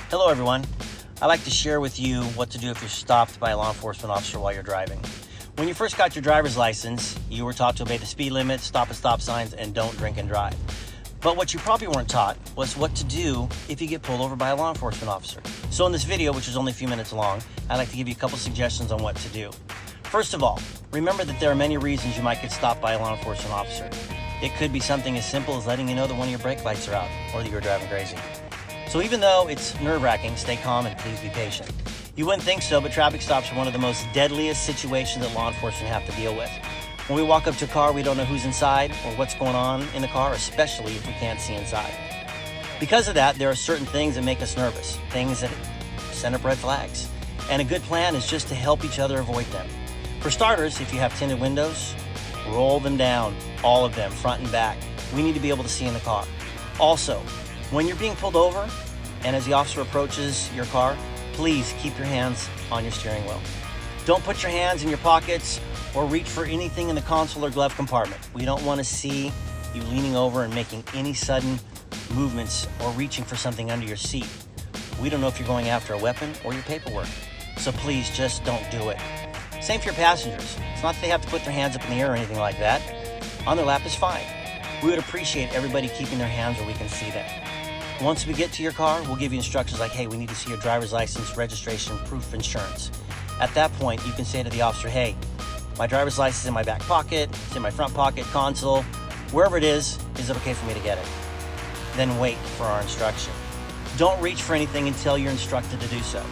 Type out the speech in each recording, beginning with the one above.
Hello everyone. I'd like to share with you what to do if you're stopped by a law enforcement officer while you're driving. When you first got your driver's license, you were taught to obey the speed limit, stop at stop signs, and don't drink and drive. But what you probably weren't taught was what to do if you get pulled over by a law enforcement officer. So in this video, which is only a few minutes long, I'd like to give you a couple suggestions on what to do. First of all, remember that there are many reasons you might get stopped by a law enforcement officer. It could be something as simple as letting you know that one of your brake lights are out or that you're driving crazy. So even though it's nerve-wracking, stay calm and please be patient. You wouldn't think so, but traffic stops are one of the most deadliest situations that law enforcement have to deal with. When we walk up to a car, we don't know who's inside or what's going on in the car, especially if we can't see inside. Because of that, there are certain things that make us nervous, things that send up red flags. And a good plan is just to help each other avoid them. For starters, if you have tinted windows, roll them down, all of them, front and back. We need to be able to see in the car. Also, when you're being pulled over and as the officer approaches your car, please keep your hands on your steering wheel. Don't put your hands in your pockets or reach for anything in the console or glove compartment. We don't want to see you leaning over and making any sudden movements or reaching for something under your seat. We don't know if you're going after a weapon or your paperwork. So please just don't do it. Same for your passengers. It's not that they have to put their hands up in the air or anything like that. On their lap is fine. We would appreciate everybody keeping their hands where we can see them. Once we get to your car, we'll give you instructions like, hey, we need to see your driver's license, registration, proof of insurance. At that point, you can say to the officer, hey, my driver's license is in my back pocket, it's in my front pocket, console, wherever it is it okay for me to get it? Then wait for our instruction. Don't reach for anything until you're instructed to do so.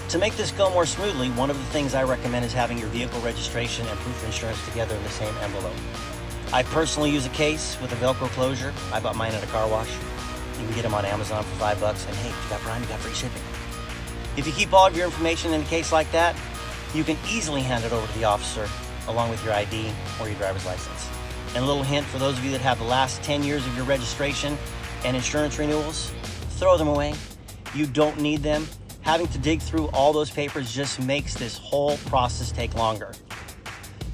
To make this go more smoothly, one of the things I recommend is having your vehicle registration and proof of insurance together in the same envelope. I personally use a case with a Velcro closure. I bought mine at a car wash. You can get them on Amazon for $5, and hey, if you got Prime, you got free shipping. If you keep all of your information in a case like that, you can easily hand it over to the officer along with your ID or your driver's license. And a little hint for those of you that have the last 10 years of your registration and insurance renewals, throw them away. You don't need them. Having to dig through all those papers just makes this whole process take longer.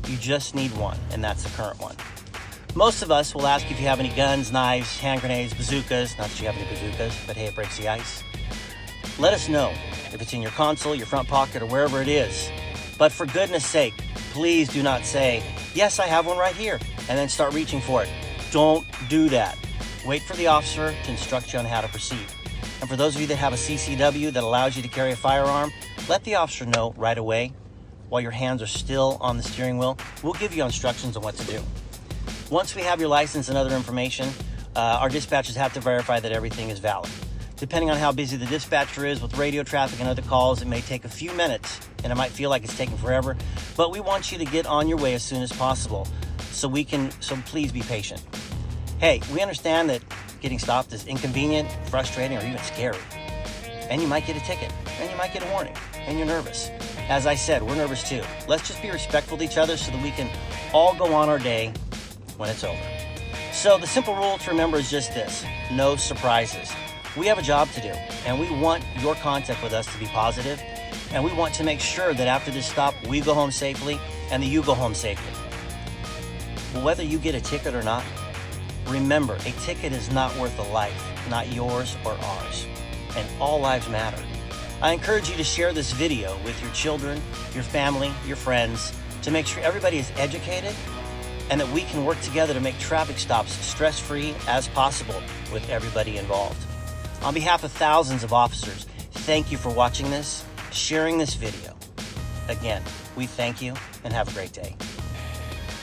You just need one, and that's the current one. Most of us will ask if you have any guns, knives, hand grenades, bazookas. Not that you have any bazookas, but hey, it breaks the ice. Let us know if it's in your console, your front pocket, or wherever it is. But for goodness sake, please do not say, yes, I have one right here, and then start reaching for it. Don't do that. Wait for the officer to instruct you on how to proceed. And for those of you that have a CCW that allows you to carry a firearm, let the officer know right away while your hands are still on the steering wheel. We'll give you instructions on what to do. Once we have your license and other information, our dispatchers have to verify that everything is valid. Depending on how busy the dispatcher is with radio traffic and other calls, it may take a few minutes and it might feel like it's taking forever, but we want you to get on your way as soon as possible so please be patient. Hey, we understand that getting stopped is inconvenient, frustrating, or even scary. And you might get a ticket, and you might get a warning, and you're nervous. As I said, we're nervous too. Let's just be respectful to each other so that we can all go on our day when it's over. So the simple rule to remember is just this: no surprises. We have a job to do, and we want your contact with us to be positive, and we want to make sure that after this stop, we go home safely and that you go home safely. Whether you get a ticket or not, remember, a ticket is not worth a life, not yours or ours, and all lives matter. I encourage you to share this video with your children, your family, your friends, to make sure everybody is educated and that we can work together to make traffic stops stress-free as possible with everybody involved. On behalf of thousands of officers, thank you for watching this, sharing this video. Again, we thank you and have a great day.